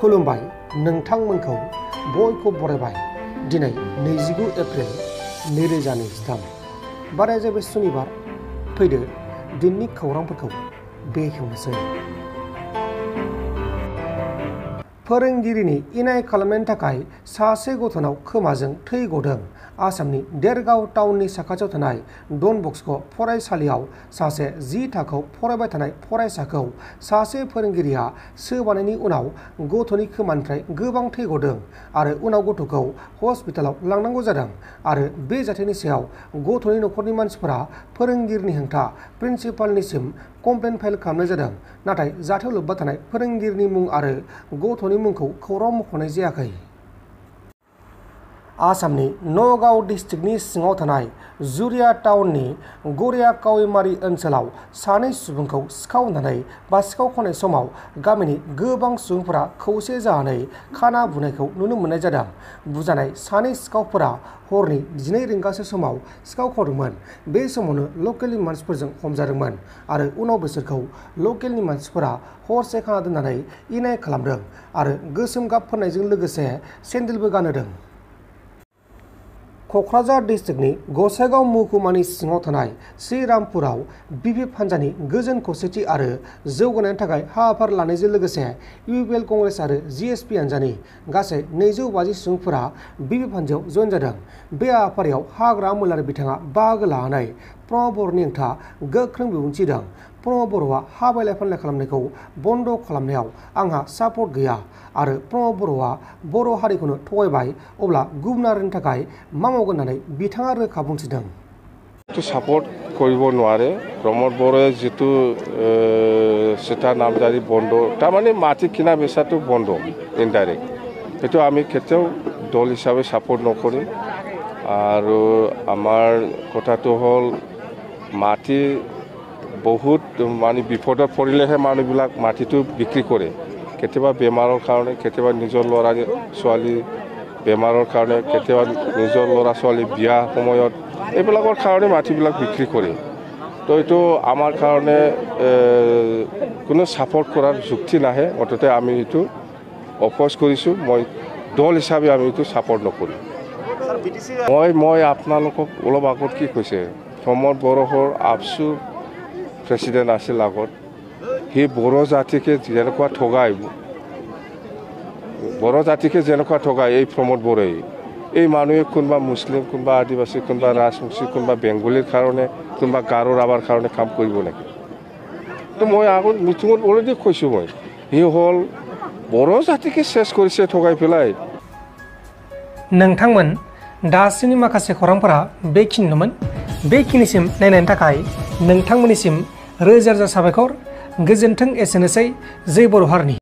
खुलुमबाय नोंथांमोनखौ बयखौ बरायबाय दिनै 29 एप्रिल 2023 बाराय जाबाय सुनिबार फैदो दिननि खौरांफोरखौ बेखेवनोसै। फोरोंगिरिनि इनाय खालामनायनि थाखाय सासे गथ'नाव खोमाजों थै गदों। आसामनि देरगाव टाउननि साखाथियाव थानाय डन बस्क' फरायसालियाव सासे 10 थाखोआव फरायबाय थानाय फरायसाखौ सासे फोरोंगिरिया सोबानायनि उनाव गथ'नि खोमानिफ्राय गोबां थै गदों आरो उनाव गथ'खौ हस्पिटालाव लांनांगौ जादों आरो बे जाथायनि सायाव गथ'नि नखरनि मानसिफोरा फोरोंगिरिनि हेंथा प्रिन्सिपालनिसिम कमप्लेन फाइल खालामनाय जादों। नाथाय जाथायाव लोब्बा थानाय फोरोंगिरिनि मुं आरो गथ'नि मुंखौ खौरां मख'नाय जायाखै। आसामनि नगाव डिस्ट्रिक्टनि सिङाव थानाय जुरिया टाउननि गरिया कावैमारि ओनसोलाव सानै सुबुंखौ सिखाव होनानै बा सिखाव खावनाय समाव गामिनि गोबां सुबुंफोरा खौसे जानानै खाना बुनायखौ नुनो मोननाय जादों। बुजानाय सानै सिखावफोरा हरनि 12 रिंगासो समाव सिखाव खावदोंमोन। बे समावनो लकेलनि मानसिफोरजों हमजादोंमोन आरो उनाव बिसोरखौ लकेलनि मानसिफोरा हरसे खाना दोननानै इनाय खालामदों आरो गोसोम गाब फोननायजों लोगोसे सेन्देलबो गानहोदों। क'क्राझार डिस्ट्रिक्टनि गसाइगाव महकुमानि सिङाव थानाय श्रीरामपुराव बिपिएफ हान्जानि गोजोन खौसेथि आरो जौगानायनि थाखाय हाबाफारि लानायजों लोगोसे इउपिएल कंग्रेस आरो जिएसपि हान्जानि गासै 250 सुबुंफोरा बिपिएफ हान्जायाव जयेन जादों। बे हाबाफारियाव हाग्रा मैलारि बिथाङा बाहागो लानानै प्रमद बर'नि हेंथा गोख्रों बिबुंथि होदों। प्रमद बर'आ हा बायलाय फानलाय खालामनायखौ बन्द खालामनायाव आंहा सापर्ट गैया आरो प्रमद बर'आ बर' हारिखौनो थगायबाय अब्ला गुबुन हारिनि थाखाय मा मावगोन होननानै बिथाङा रोखा बुंथिदों। सापर्ट কৰিব নোৱাৰে प्रमद बर'য়ে जितु সেটা নামজাৰি বন্ধ তাৰমানে মাটি কিনা বেচাটো বন্ধ ইনডাইৰেক্ট সেইটো আমি কেতিয়াও দল হিচাপে সাপোৰ্ট নকৰিম আৰু আমাৰ কথাটো হ'ল মাটি বহুত মানে বিপদত পৰিলেহে মানুহবিলাক মাটিটো বিক্ৰী কৰে। কেতিয়াবা বেমাৰৰ কাৰণে কেতিয়াবা নিজৰ ল'ৰা ছোৱালী বেমাৰৰ কাৰণে কেতিয়াবা নিজৰ ল'ৰা ছোৱালী বিয়া সময়ত এইবিলাকৰ কাৰণে মাটিবিলাক বিক্ৰী কৰে। তো এইটো আমাৰ কাৰণে কোনো সাপোৰ্ট কৰাৰ যুক্তি নাহে। অন্ততে আমি এইটো অপ'জ কৰিছোঁ। মই দল হিচাপে আমি এইটো সাপোৰ্ট নকৰিম। মই আপোনালোকক অলপ আগত কি কৈছে প্ৰমদ বড়োৰ আপচু প্ৰেচিডেণ্ট আছিল আগত সি বড়ো জাতিকে যেনেকুৱা ঠগাই বড়ো জাতিকে যেনেকুৱা ঠগাই এই প্ৰমদ বড়োই এই মানুহে কোনোবা মুছলিম কোনোবা আদিবাসী কোনোবা ৰাজবংশী কোনোবা বেংগলীৰ কাৰণে কোনোবা গাৰো ৰাভাৰ কাৰণে কাম কৰিব নেকি? তো মই আগত মিটিঙত অলৰেডি কৈছোঁ মই সি হ'ল বড়ো জাতিকে চেছ কৰিছে ঠগাই পেলাই। नोंथांमोन दासिमनि माखासे खौरांफोरा बेखिनिनोमोन। बेखिनिसिम नायनायनि थाखाय नोंथांमोननिसिम रोजा रोजा साबायखर। गोजोन्थों। एसेनोसै जै बर' हारिनि।